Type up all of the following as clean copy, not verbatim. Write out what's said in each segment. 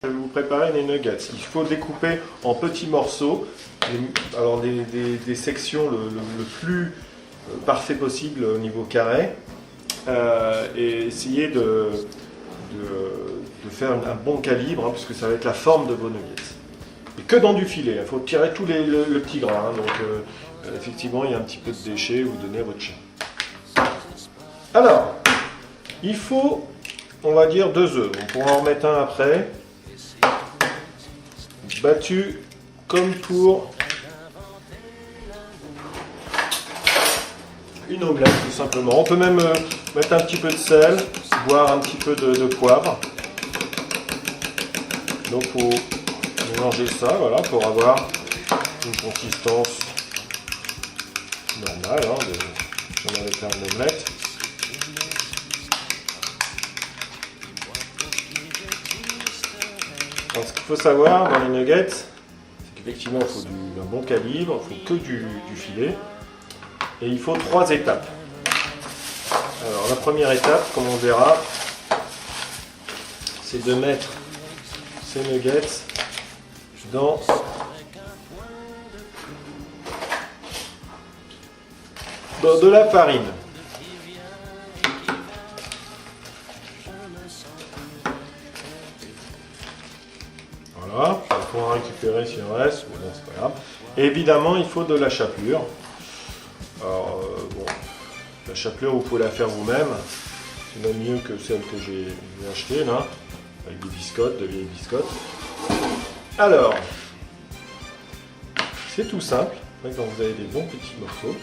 Je vais vous préparer les nuggets. Il faut découper en petits morceaux, alors des sections le plus parfait possible au niveau carré, et essayer de faire un bon calibre, hein, puisque ça va être la forme de vos nuggets. Et que dans du filet, il faut tirer tout le petit gras, hein, donc effectivement il y a un petit peu de déchets, vous donnez à votre chien. Alors, il faut, on va dire, 2 œufs, on pourra en remettre un après. Battu comme pour une omelette tout simplement. On peut même mettre un petit peu de sel, voire un petit peu de poivre. Donc il faut mélanger ça, voilà, pour avoir une consistance normale, hein, comme on avait fait une omelette. Alors, ce qu'il faut savoir dans les nuggets, c'est qu'effectivement il faut un bon calibre, il faut que du filet, et il faut 3 étapes. Alors la première étape, comme on verra, c'est de mettre ces nuggets dans de la farine. Voilà, on pourra récupérer s'il reste, mais bon, c'est pas grave. Et évidemment, il faut de la chapelure. Alors, bon, la chapelure, vous pouvez la faire vous-même. C'est même mieux que celle que j'ai achetée, là, avec des biscottes, de vieilles biscottes. Alors, c'est tout simple. Quand vous avez des bons petits morceaux,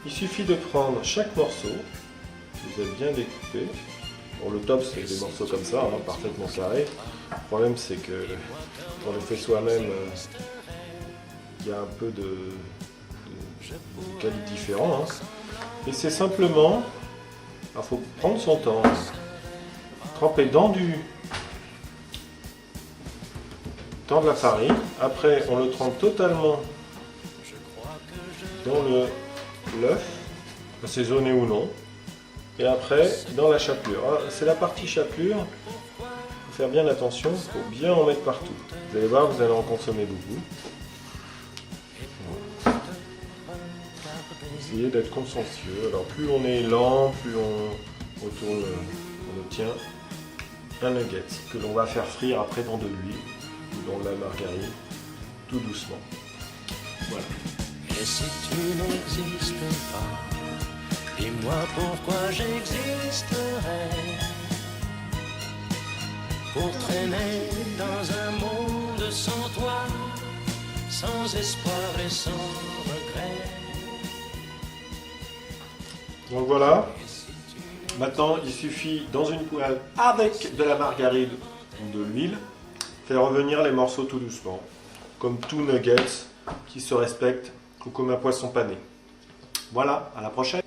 il suffit de prendre chaque morceau, que vous avez bien découpé. Bon, le top, c'est des morceaux comme ça, hein, parfaitement carrés. Le problème, c'est que quand on le fait soi-même, il y a un peu de qualité différent. Hein. Et c'est simplement, il faut prendre son temps, tremper dans de la farine. Après, on le trempe totalement dans l'œuf, assaisonné ou non. Et après, dans la chapelure. C'est la partie chapelure. Il faut faire bien attention, il faut bien en mettre partout. Vous allez voir, vous allez en consommer beaucoup. Essayez d'être consciencieux. Alors plus on est lent, plus on retourne, on obtient un nugget que l'on va faire frire après dans de l'huile ou dans de la margarine, tout doucement. Voilà. Et si tu n'existes pas, dis-moi pourquoi j'existerais. Pour traîner dans un monde sans toi, sans espoir et sans regret. Donc voilà, maintenant il suffit dans une poêle avec de la margarine ou de l'huile, faire revenir les morceaux tout doucement, comme tout nugget qui se respecte ou comme un poisson pané. Voilà, à la prochaine.